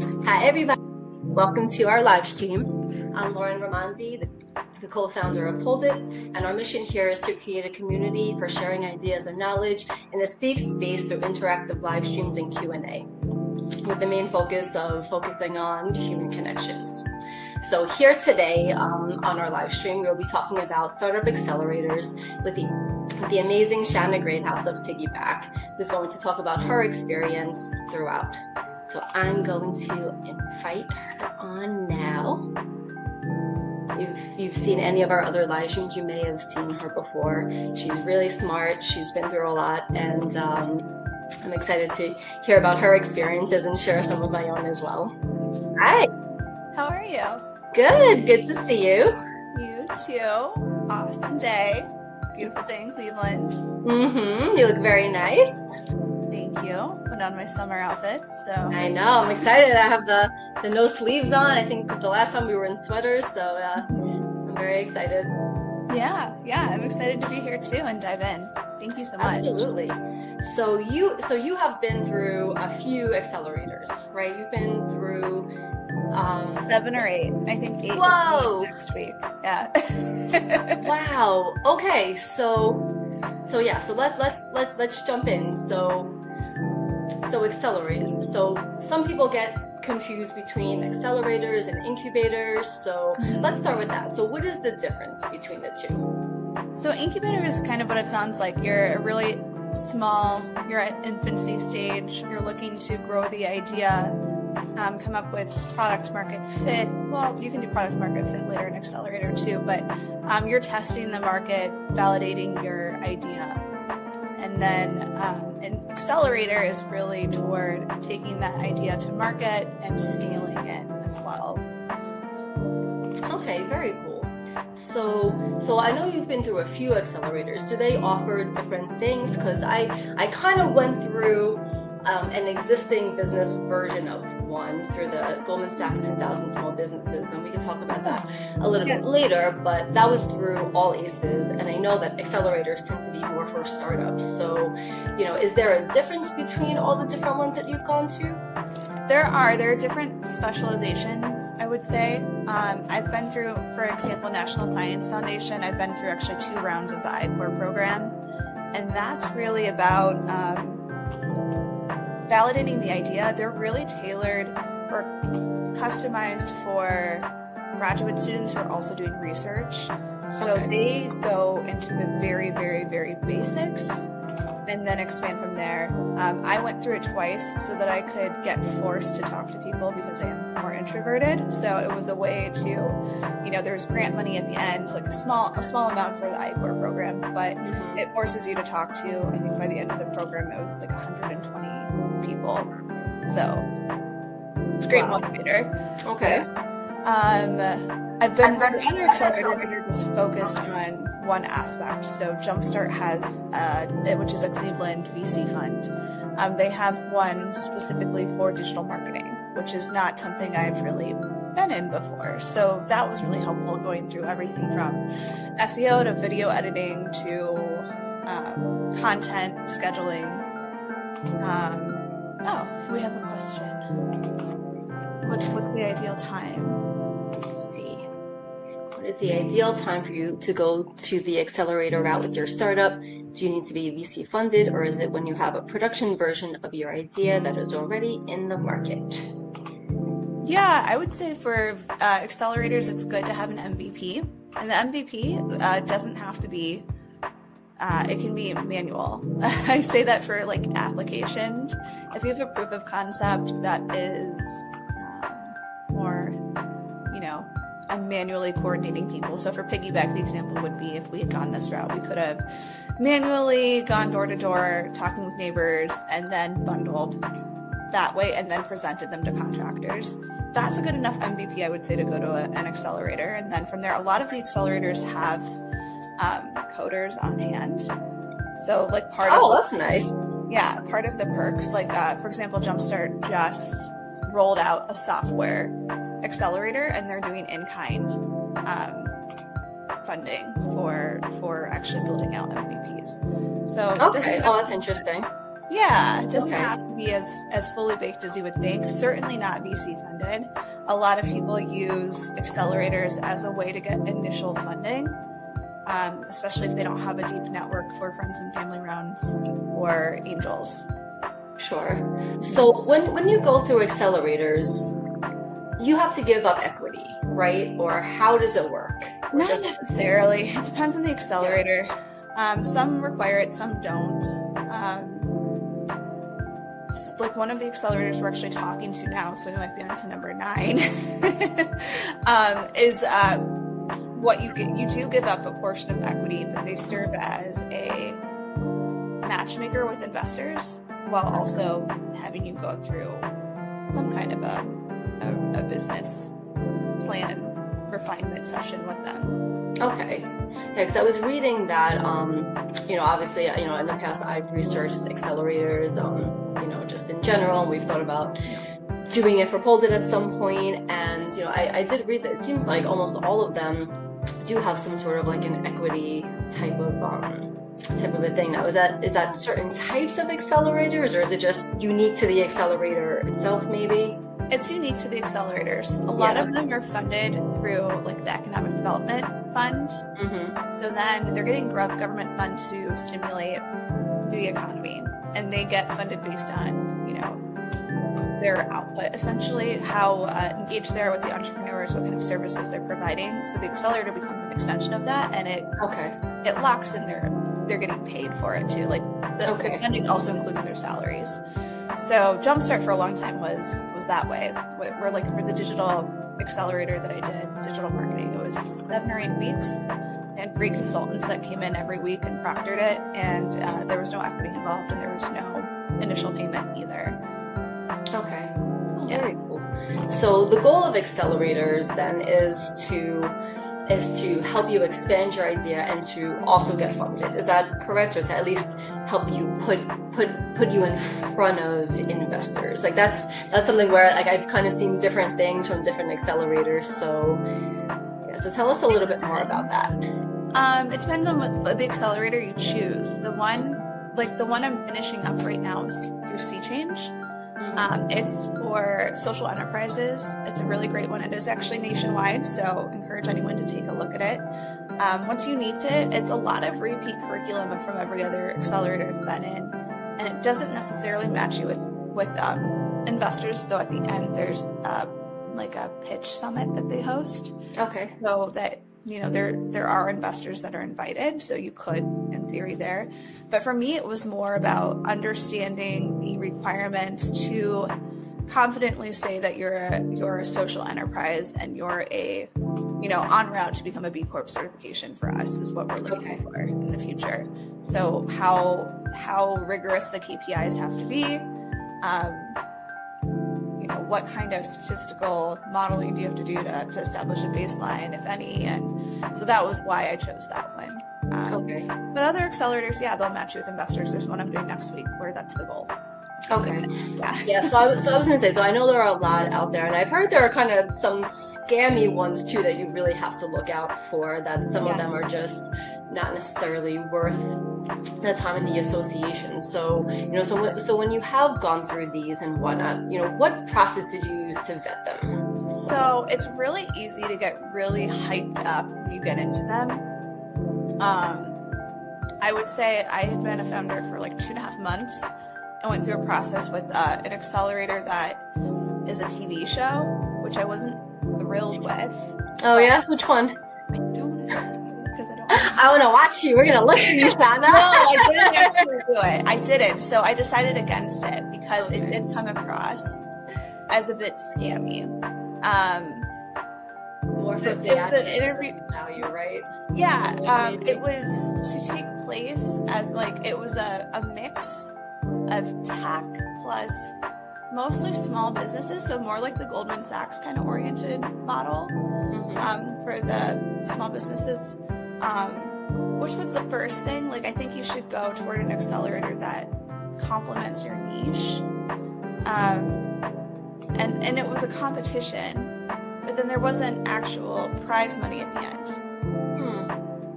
Hi, everybody. Welcome to our live stream. I'm Lauren Ramanzi, the co-founder of Hold It, and our mission here is to create a community for sharing ideas and knowledge in a safe space through interactive live streams and Q&A, with the main focus of focusing on human connections. So here today on our live stream, we'll be talking about startup accelerators with the amazing Shanna Greathouse of Piggyback, who's going to talk about her experience throughout. So I'm going to invite her on now. If you've seen any of our other live streams, you may have seen her before. She's really smart. She's been through a lot, and I'm excited to hear about her experiences and share some of my own as well. Hi. How are you? Good. Good to see you. You too. Awesome day. Beautiful day in Cleveland. You look very nice. Thank you. Put on my summer outfits. So I know. I'm excited. I have the no sleeves on. I think the last time we were in sweaters, so I'm very excited. Yeah. I'm excited to be here too and dive in. Thank you so much. Absolutely. So you have been through a few accelerators, right? You've been through 7 or 8. I think 8 Whoa. is next week. Yeah. Wow. Okay. So let's jump in. So accelerators. So some people get confused between accelerators and incubators. So let's start with that. So what is the difference between the two? So incubator is kind of what it sounds like. You're a really small, you're at infancy stage, you're looking to grow the idea, come up with product market fit. Well, you can do product market fit later in accelerator too, but you're testing the market, validating your idea. And then an accelerator is really toward taking that idea to market and scaling it as well. Okay, very cool. So I know you've been through a few accelerators. Do they offer different things? Because I kind of went through an existing business version of one through the Goldman Sachs 10,000 Small Businesses, and we can talk about that a little bit later, but that was through All Aces, and I know that accelerators tend to be more for startups. So, is there a difference between all the different ones that you've gone to? There are different specializations, I would say. I've been through, for example, National Science Foundation. I've been through actually 2 rounds of the I-Corps program, and that's really about validating the idea. They're really tailored or customized for graduate students who are also doing research. So they go into the very, very, very basics and then expand from there. I went through it twice so that I could get forced to talk to people because I am more introverted. So it was a way to, there's grant money at the end, like a small amount for the I-Corps program, but it forces you to talk to, I think by the end of the program, it was like 120 people. So it's a great motivator. Okay. I've been other accelerators that are just focused on one aspect. So Jumpstart has, which is a Cleveland VC fund. They have one specifically for digital marketing, which is not something I've really been in before. So that was really helpful, going through everything from SEO to video editing to content scheduling. We have a question. What's the ideal time? Let's see. What is the ideal time for you to go to the accelerator route with your startup? Do you need to be VC funded, or is it when you have a production version of your idea that is already in the market? Yeah, I would say for accelerators, it's good to have an MVP. And the MVP doesn't have to be, it can be manual. I say that for like applications. If you have a proof of concept that is more, I'm manually coordinating people. So for Piggyback, the example would be if we had gone this route, we could have manually gone door to door, talking with neighbors, and then bundled that way and then presented them to contractors. That's a good enough MVP, I would say, to go to an accelerator. And then from there, a lot of the accelerators have coders on hand. So like that's nice. Yeah, part of the perks, like for example, Jumpstart just rolled out a software accelerator, and they're doing in-kind funding for actually building out MVPs. So okay, that's interesting. Yeah, it doesn't Okay. have to be as fully baked as you would think. Certainly not VC funded. A lot of people use accelerators as a way to get initial funding, especially if they don't have a deep network for friends and family rounds or angels. Sure. So when you go through accelerators, you have to give up equity, right? Or how does it work? Or Not does necessarily. It depends on the accelerator. Some require it, some don't. Like one of the accelerators we're actually talking to now, so we might be on to number 9, is what you get. You do give up a portion of equity, but they serve as a matchmaker with investors while also having you go through some kind of a business plan refinement session with them. Okay. Yeah, because I was reading that, obviously, in the past I've researched accelerators, just in general, and we've thought about doing it for Pole Did at some point, and, I did read that it seems like almost all of them do have some sort of like an equity type of a thing. Now, is that certain types of accelerators, or is it just unique to the accelerator itself, maybe? It's unique to the accelerators. A lot of them are funded through like the Economic Development Fund. Mm-hmm. So then they're getting government fund to stimulate the economy, and they get funded based on, their output, essentially, how engaged they are with the entrepreneurs, what kind of services they're providing. So the accelerator becomes an extension of that, and it locks in they're getting paid for it too. Like the funding also includes their salaries. So Jumpstart for a long time was that way. Where like for the digital accelerator that I did, digital marketing, it was 7 or 8 weeks. I had great consultants that came in every week and proctored it, and there was no equity involved, and there was no initial payment either. Okay. Oh, very cool. So the goal of accelerators then is to help you expand your idea and to also get funded. Is that correct? Or to at least help you put you in front of investors? Like that's something where like I've kind of seen different things from different accelerators. So so tell us a little bit more about that. It depends on what the accelerator you choose. The one I'm finishing up right now is through Sea Change. It's for social enterprises. It's a really great one. It is actually nationwide, so encourage anyone to take a look at it. Once you need it, it's a lot of repeat curriculum from every other accelerator I've been in, and it doesn't necessarily match you with investors, though at the end there's like a pitch summit that they host. Okay. So that there are investors that are invited, so you could, in theory, there. But for me, it was more about understanding the requirements to confidently say that you're a social enterprise and you're en route to become a B Corp certification for us is what we're looking for in the future. So how rigorous the KPIs have to be. What kind of statistical modeling do you have to do to establish a baseline, if any? And so that was why I chose that one. But other accelerators, they'll match you with investors. There's one I'm doing next week where that's the goal. Okay. Yeah. So I was going to say, so I know there are a lot out there, and I've heard there are kind of some scammy ones too that you really have to look out for, that some of them are just not necessarily worth the time in the association. So, so when you have gone through these and whatnot, what process did you use to vet them? So it's really easy to get really hyped up when you get into them. I would say I had been a founder for like 2.5 months. I went through a process with an accelerator that is a TV show, which I wasn't thrilled with. Oh yeah? Which one? I don't want to say because I don't I want to watch you. We're going to look at you, Shana. No, I didn't actually do it. I didn't. So I decided against it because it did come across as a bit scammy. More for it was an interview value, right? Yeah. It was to take place as like, it was a mix of tech plus mostly small businesses, so more like the Goldman Sachs kind of oriented model for the small businesses, which was the first thing. Like, I think you should go toward an accelerator that complements your niche, and it was a competition, but then there wasn't actual prize money at the end.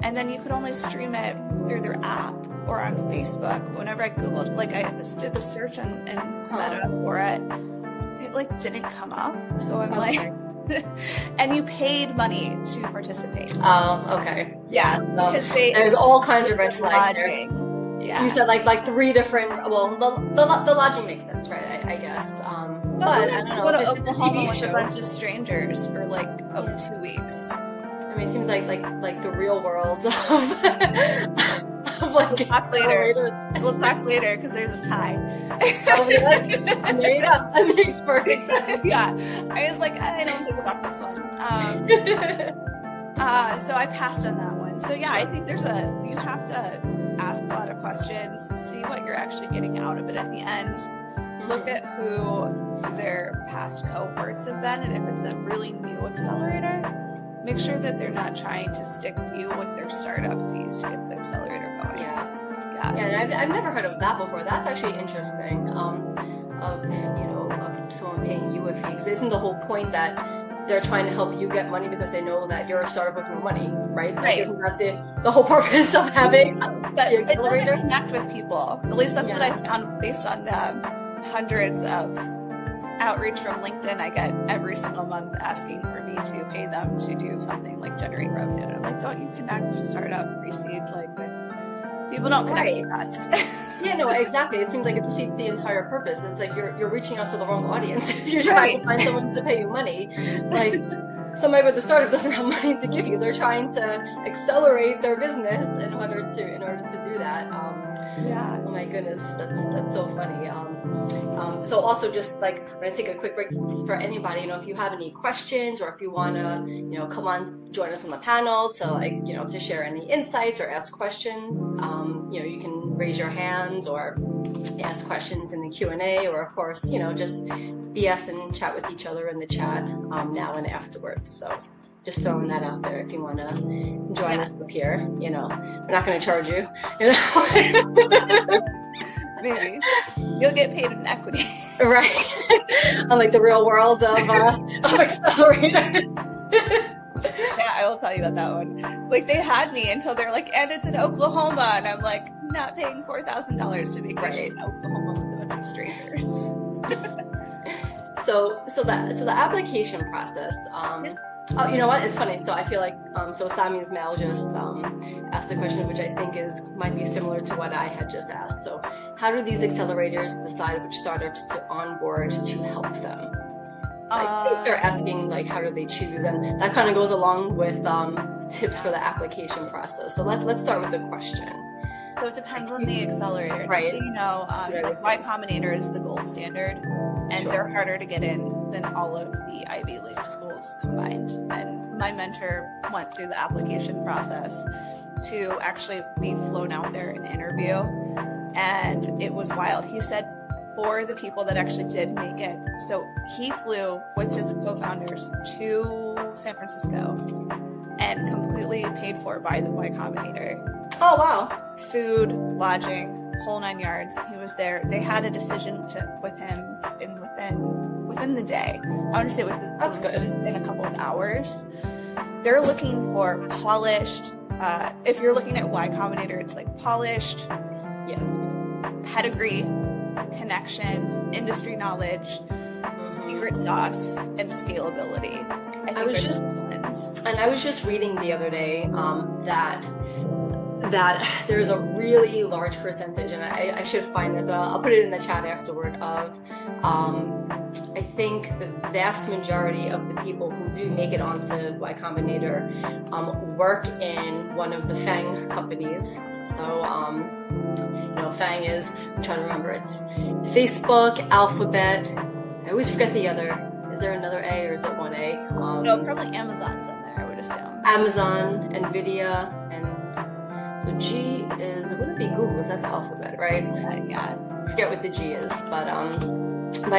And then you could only stream it through their app or on Facebook. Whenever I Googled, like I did the search on Meta for it, it like didn't come up. So I'm like, and you paid money to participate. Okay. Yeah. So there's all kinds of red flags there. Yeah. You said like 3 different. Well, the lodging makes sense, right? I guess. But I don't know. Go to Oklahoma with a bunch of strangers for like 2 weeks. I mean, it seems like the real world of like We'll talk later because there's a tie. And there you go. That makes perfect sense. Yeah. I was like, I don't think about this one. So I passed on that one. So yeah, I think you have to ask a lot of questions, see what you're actually getting out of it at the end. Look at who their past cohorts have been, and if it's a really new accelerator, make sure that they're not trying to stick you with their startup fees to get the accelerator going. Yeah, and I've never heard of that before. That's actually interesting. Of someone paying you a fee, because isn't the whole point that they're trying to help you get money because they know that you're a startup with no money, right? Like, isn't that the whole purpose of having the accelerator? It doesn't connect with people. At least that's what I found based on the hundreds of outreach from LinkedIn I get every single month asking for me to pay them to do something like generate revenue. And I'm like, don't you connect with startup pre-seed with people? Don't connect with us. Yeah, no, exactly. It seems like it defeats the entire purpose. It's like you're reaching out to the wrong audience if you're trying to find someone to pay you money. Like, somebody with a startup doesn't have money to give you. They're trying to accelerate their business in order to do that. Oh my goodness, that's so funny. So also just like, I'm gonna take a quick break for anybody. If you have any questions, or if you wanna, come on, join us on the panel to to share any insights or ask questions. You can raise your hands or ask questions in the Q&A, or of course, just BS and chat with each other in the chat now and afterwards. So just throwing that out there if you want to join us up here. We're not going to charge you. Maybe you'll get paid in equity, right? Unlike the real world of accelerators. Yeah, I will tell you about that one. Like, they had me until they're like, and it's in Oklahoma, and I'm like, not paying $4,000 to vacation in Oklahoma with a bunch of strangers. So the application process. Oh, you know what? It's funny. So I feel like so Sami's Mal just asked a question which I think might be similar to what I had just asked. So how do these accelerators decide which startups to onboard to help them? I think they're asking like, how do they choose, and that kind of goes along with tips for the application process. So let's start with the question. So it depends on the accelerator. Right. Just so you know, Y Combinator is the gold standard, and they're harder to get in than all of the Ivy League schools combined. And my mentor went through the application process to actually be flown out there and interview, and it was wild. He said, for the people that actually did make it, so he flew with his co-founders to San Francisco and completely paid for by the Y Combinator. Oh, wow. Food, lodging, whole 9 yards. He was there. They had a decision with him within the day. I want to say that's good. In a couple of hours. They're looking for polished. If you're looking at Y Combinator, it's like polished. Yes. Pedigree, connections, industry knowledge, secret sauce, and scalability. I was just reading the other day that there's a really large percentage, and I should find this, I'll put it in the chat afterward, of I think the vast majority of the people who do make it onto Y Combinator work in one of the FANG companies. So FANG is, I'm trying to remember, it's Facebook, Alphabet, I always forget the other. Is there another A or is it one A? No, probably Amazon's in there, I would assume. Amazon, Nvidia, and so G is, wouldn't it be Google, because that's Alphabet, right? Yeah. I forget what the G is, but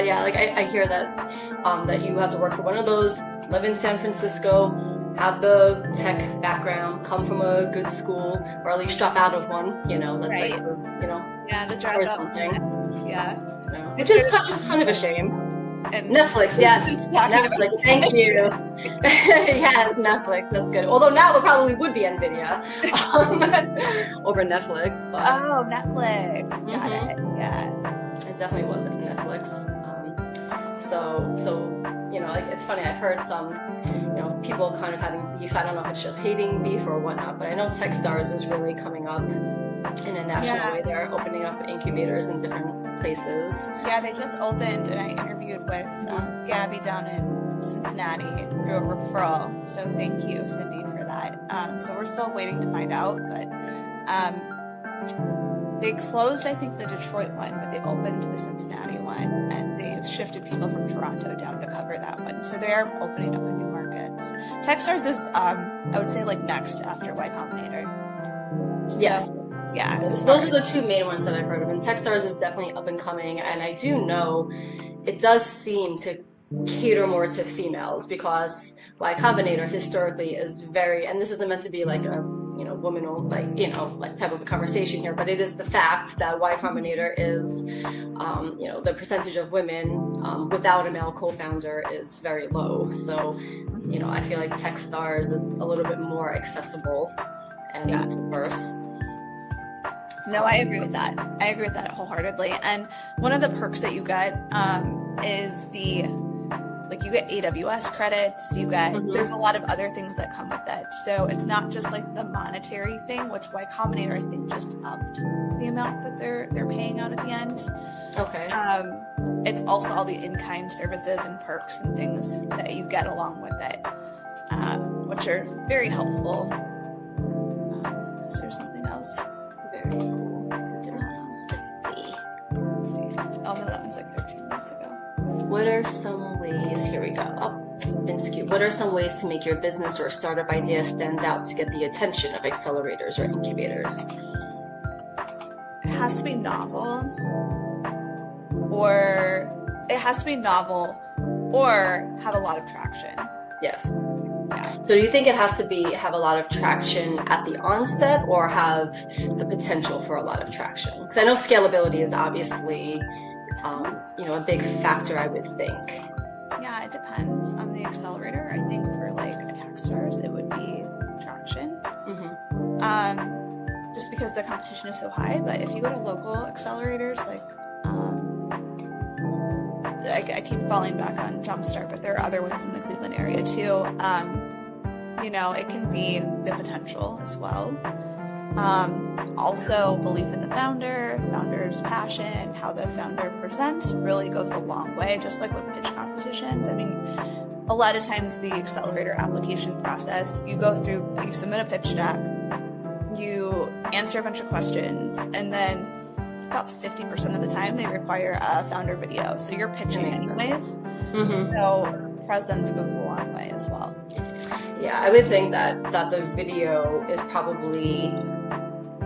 yeah, like I hear that that you have to work for one of those, live in San Francisco, have the tech background, come from a good school, or at least drop out of one, let's say, Yeah, the dropout. or something. Yeah. Which is kind of a shame. And Netflix, yes. Netflix, thank you. Yes, Netflix, that's good. Although now it probably would be NVIDIA over Netflix. But, oh, Netflix. Got it. Yeah. It definitely wasn't Netflix. So like it's funny. I've heard some, people kind of having beef. I don't know if it's just hating beef or whatnot, but I know Techstars is really coming up in a national way. They're opening up incubators in different places. Yeah, they just opened, and I interviewed with Gabby down in Cincinnati through a referral. So thank you, Cindy, for that. So we're still waiting to find out, but they closed, I think, the Detroit one, but they opened the Cincinnati one, and they shifted people from Toronto down to cover that one. So they are opening up in new markets. Techstars is, I would say, like next after Y Combinator. So, yes. Yeah. Those are the two main ones that I've heard of. And Techstars is definitely up and coming. And I do know it does seem to cater more to females, because Y Combinator historically is very, and this isn't meant to be like a woman like type of a conversation here, but it is the fact that Y Combinator is the percentage of women without a male co-founder is very low. So I feel like Techstars is a little bit more accessible and diverse. No, I agree with that. I agree with that wholeheartedly. And one of the perks that you get is you get AWS credits, you get, there's a lot of other things that come with that. So it's not just like the monetary thing, which Y Combinator, I think, just upped the amount that they're paying out at the end. Okay. It's also all the in-kind services and perks and things that you get along with it, which are very helpful. Is there something else? Very cool. Let's see. Oh no, that was like 13 minutes ago. What are some ways, here we go, what are some ways to make your business or startup idea stand out to get the attention of accelerators or incubators? It has to be novel, or have a lot of traction. Yes. Yeah. So do you think it has to have a lot of traction at the onset, or have the potential for a lot of traction? Because I know scalability is obviously a big factor, I would think. Yeah, it depends on the accelerator. I think for like a Techstars, it would be traction. Just because the competition is so high. But if you go to local accelerators, like I keep falling back on Jumpstart, but there are other ones in the Cleveland area too. It can be the potential as well. Also, belief in the founder's passion, how the founder presents really goes a long way, just like with pitch competitions. I mean, a lot of times the accelerator application process, you submit a pitch deck, you answer a bunch of questions, and then about 50% of the time they require a founder video. So you're pitching anyways. So presence goes a long way as well. Yeah, I would think that the video is probably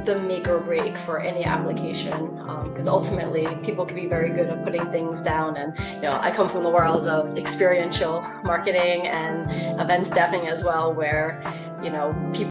the make or break for any application, because ultimately people can be very good at putting things down. And I come from the world of experiential marketing and event staffing as well, where people